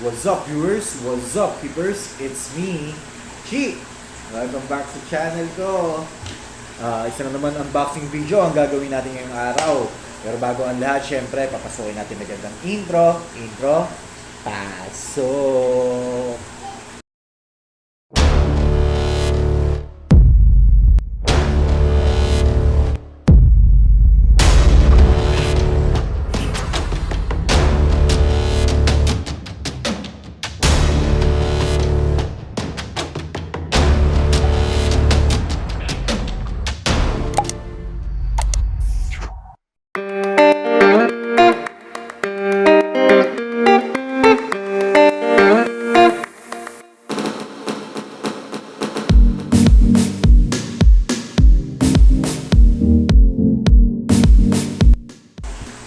What's up viewers? What's up keepers? It's me, Chi! Welcome back sa channel ko. Isa na naman unboxing video ang gagawin natin ngayong araw. Pero bago ang lahat, syempre, papasukin natin magandang intro, pasok!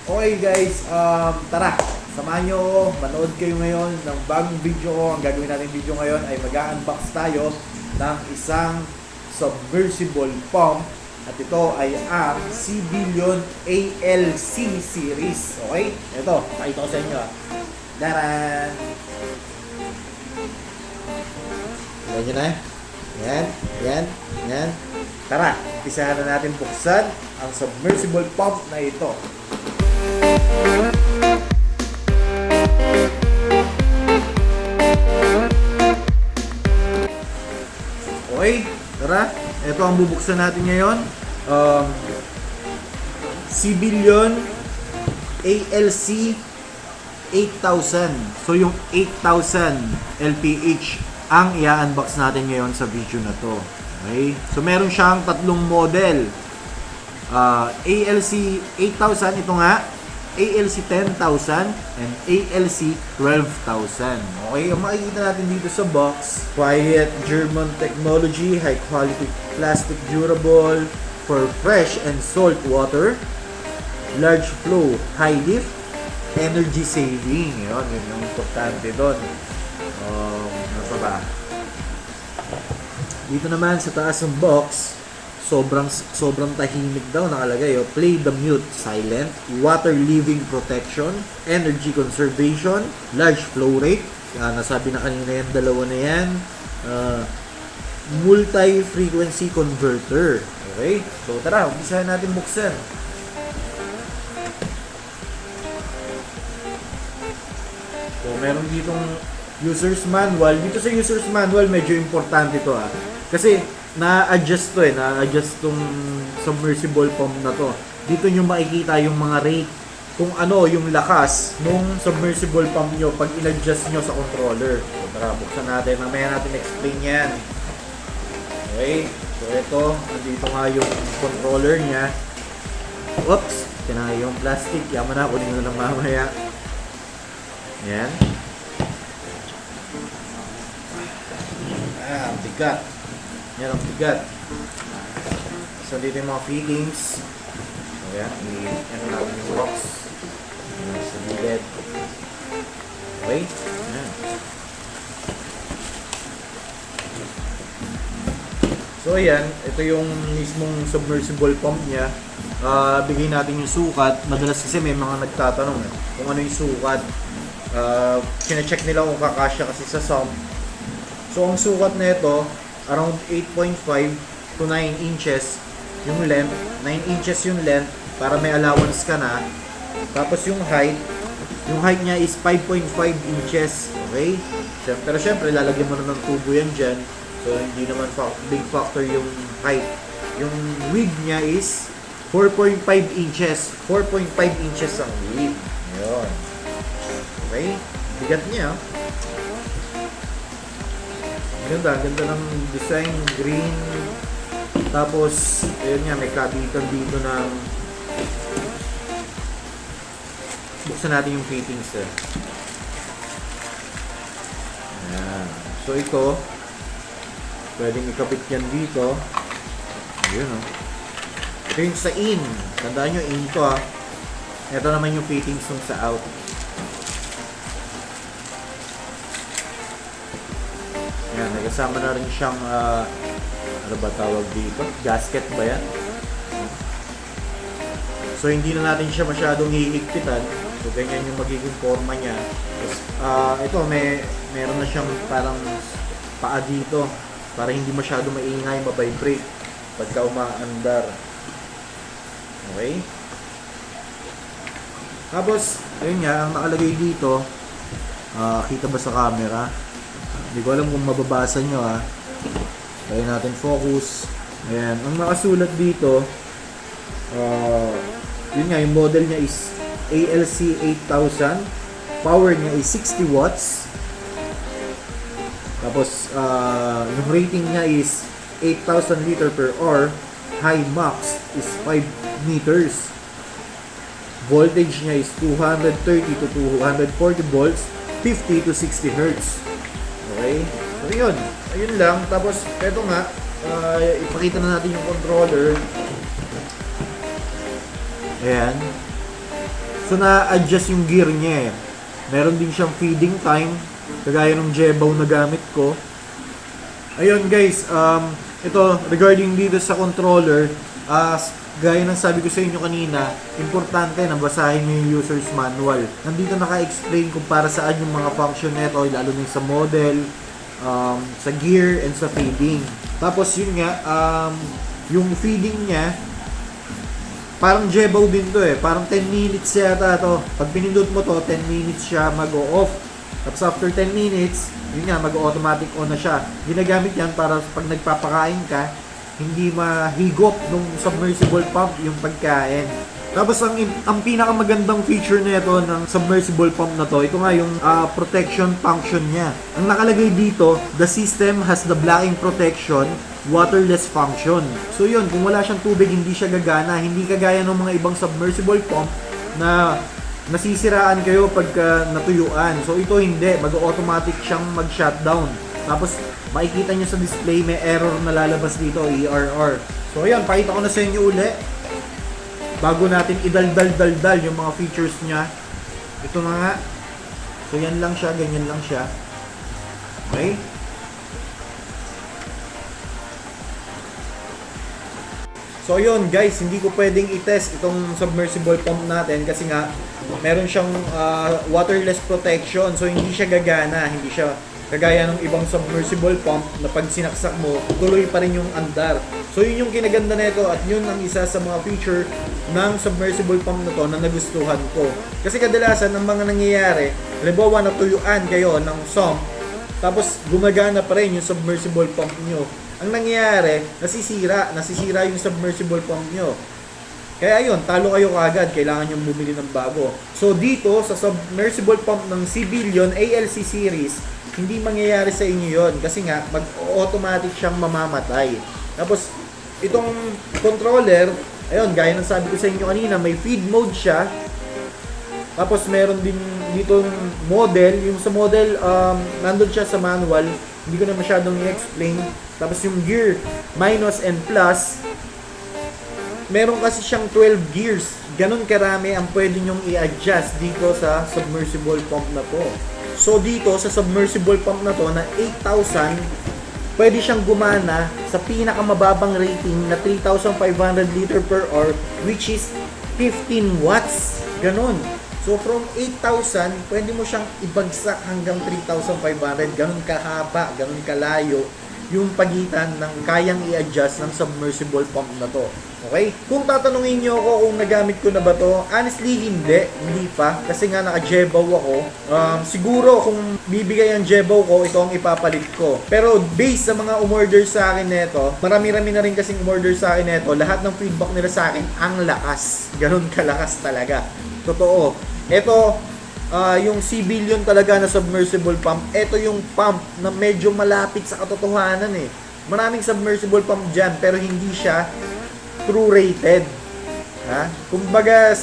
Okay guys, tara, samahan nyo ako, manood kayo ngayon ng bagong video ko. Ang gagawin natin video ngayon ay mag-unbox tayo ng isang submersible pump. At ito ay ang Seabillion ALC series. Okay, ito, pakita ko sa inyo. Daran! Tignan nyo na. Yan. Tara, umpisahan na natin buksan ang submersible pump na ito. Okay, tara. Ito ang bubuksan natin ngayon. Seabillion ALC 8000. So yung 8000 LPH ang i-unbox natin ngayon sa video na to. Okay? So meron siyang tatlong model. ALC 8000, ito nga, ALC 10,000 and ALC 12,000. Okay, ang makikita natin dito sa box, quiet German technology, high quality plastic durable for fresh and salt water, large flow, high lift, energy saving. Yun yung importante doon. Ano pa ba? Dito naman sa taas ng box, sobrang tahimik daw nakalagay. Play the mute silent, water leaving protection, energy conservation, large flow rate. Nasabi na kanina yan, dalawa na yan. Multi-frequency converter. Okay? So tara, umpisahan natin buksan. So meron ditong user's manual. Dito sa user's manual, medyo importante to kasi na-adjust to na-adjust tong submersible pump na to. Dito nyo makikita yung mga rate, kung ano yung lakas nung submersible pump nyo pag in-adjust nyo sa controller. So tara, buksan natin. Mamaya natin explain yan. Okay, so ito, dito nga yung controller nya. Oops, ito na yung plastic. Yaman na, kunin ko na lang mamaya. Yan. Ang bigat. Yan ang bigat. So dito yung mga fittings. Ayan, ano natin yung box. Sa gilid. Okay. Ayan. So ayan, ito yung mismong submersible pump niya. Bigay natin yung sukat. Madalas kasi may mga nagtatanong kung ano yung sukat. Kina-check nila kung kakasya kasi sa sump. So ang sukat na ito, around 8.5 to 9 inches yung length. 9 inches yung length para may allowance ka na. Tapos yung height niya is 5.5 inches. Okay? Pero syempre, lalagyan mo na ng tubo yan dyan. So hindi naman big factor yung height. Yung width niya is 4.5 inches. 4.5 inches ang width. Yun. Okay? Bigat niya. Ganda ng design, green. Tapos, ayun nga, may kabitan dito ng buksan natin yung fittings Ayan. So ito, pwedeng ikabit yan dito. Ayun Ito yung sa in. Tandaan nyo, in to Ito naman yung fittings ng sa out. Yan, nagkasama na rin siyang ano ba tawag dito? Gasket ba yan? So hindi na natin siya masyadong hihigpitan. So ganyan yung magiging forma niya. Tapos Ito, meron na siyang parang paa dito para hindi masyado maingay, ma-vibrate pagka umaandar. Okay? Tapos, ayun nga, ang nakalagay dito, kita ba sa camera? Hindi ko alam kung mababasa nyo ha. Kaya natin focus. Ayan, ang nakasulat dito, yun nga, yung model niya is ALC 8000. Power niya is 60 watts. Tapos, yung rating niya is 8,000 liter per hour. High max is 5 meters. Voltage niya is 230 to 240 volts, 50 to 60 hertz. Okay? So, yun. Ayun lang. Tapos, eto nga, ipakita na natin yung controller. Ayan. So, na-adjust yung gear niya eh. Meron din siyang feeding time, kagaya ng Jebaw na gamit ko. Ayun guys, ito, regarding dito sa controller, gaya ng sabi ko sa inyo kanina, importante na basahin nyo yung user's manual. Nandito naka-explain kung para saan yung mga function nito, lalo na sa model, sa gear, and sa feeding. Tapos yun nga, yung feeding niya, parang Jebaw din to eh. Parang 10 minutes yata to. Pag pinindot mo to, 10 minutes siya mag-o-off. Tapos after 10 minutes, yun nga, mag-automatic on na siya. Ginagamit yan para pag nagpapakain ka, hindi mahigop nung submersible pump yung pagkain. Tapos ang pinakamagandang feature nito ng submersible pump na to, ito nga yung protection function niya. Ang nakalagay dito, the system has the blocking protection, waterless function. So yun, kung wala siyang tubig, hindi siya gagana. Hindi kagaya ng mga ibang submersible pump na nasisiraan kayo pagka natuyuan. So ito hindi, mag-automatic siyang mag-shutdown. Tapos makikita nyo sa display, may error na lalabas dito, ERR. So ayan, pakita ko na sa inyo uli. Bago natin idaldal-daldal yung mga features niya. Ito na nga. So yan lang siya, ganyan lang siya. Okay? So yun guys, hindi ko pwedeng i-test itong submersible pump natin kasi nga meron siyang waterless protection. So hindi siya gagana, hindi siya kagaya ng ibang submersible pump na pag sinaksak mo, tuloy pa rin yung andar. So yun yung kinaganda nito at yun ang isa sa mga feature ng submersible pump na to na nagustuhan ko. Kasi kadalasan ng mga nangyayari, halimbawa natuyuan kayo ng sump, tapos gumagana pa rin yung submersible pump nyo. Ang nangyayari, nasisira yung submersible pump nyo. Kaya yun, talo kayo kagad, kailangan yung bumili ng bago. So dito, sa submersible pump ng Civilion ALC series, hindi mangyayari sa inyo yon kasi nga, mag-automatic siyang mamamatay. Tapos, itong controller, ayun, gaya ng sabi ko sa inyo kanina, may feed mode siya. Tapos, meron din dito model. Yung sa model, nandun siya sa manual. Hindi ko na masyadong i-explain. Tapos, yung gear, minus and plus, meron kasi siyang 12 gears. Ganon karami ang pwede nyong i-adjust dito sa submersible pump na to. So dito sa submersible pump na to na 8,000, pwede siyang gumana sa pinakamababang rating na 3,500 liter per hour, which is 15 watts. Ganon. So from 8,000, pwede mo siyang ibagsak hanggang 3,500. Ganon kahaba, ganon kalayo yung pagitan ng kayang i-adjust ng submersible pump na to. Okay? Kung tatanungin nyo ako kung nagamit ko na ba to, honestly hindi pa, kasi nga naka-Jebaw ako. Siguro kung bibigay ang Jebaw ko, ito ang ipapalit ko. Pero based sa mga umorder sa akin neto, marami-rami na rin kasing umorder sa akin neto, lahat ng feedback nila sa akin, ang lakas. Ganun kalakas talaga. Totoo. Ito, yung Civilion talaga na submersible pump, ito yung pump na medyo malapit sa katotohanan eh. Maraming submersible pump dyan, pero hindi siya true rated. Ha? Kumbaga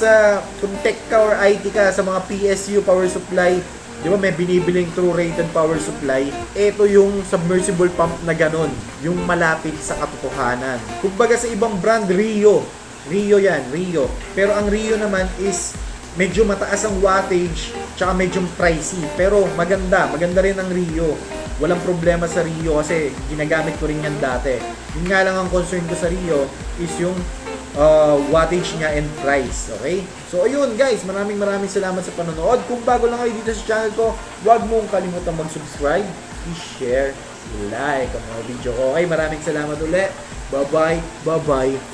kung tech ka or IT ka sa mga PSU power supply, di ba may binibiling true rated power supply? Ito yung submersible pump na ganon, yung malapit sa katotohanan. Kumbaga sa ibang brand, Rio yan, Rio. Pero ang Rio naman is medyo mataas ang wattage, tsaka medyo pricey. Pero maganda rin ang Rio. Walang problema sa Rio kasi ginagamit ko rin yan dati. Yun nga lang ang concern ko sa Rio is yung wattage niya and price. Okay? So ayun guys, maraming salamat sa panonood. Kung bago lang kayo dito sa channel ko, huwag mong kalimutan mag-subscribe, i-share, i-like ang mga video ko. Okay, maraming salamat ulit. Bye-bye. Bye-bye.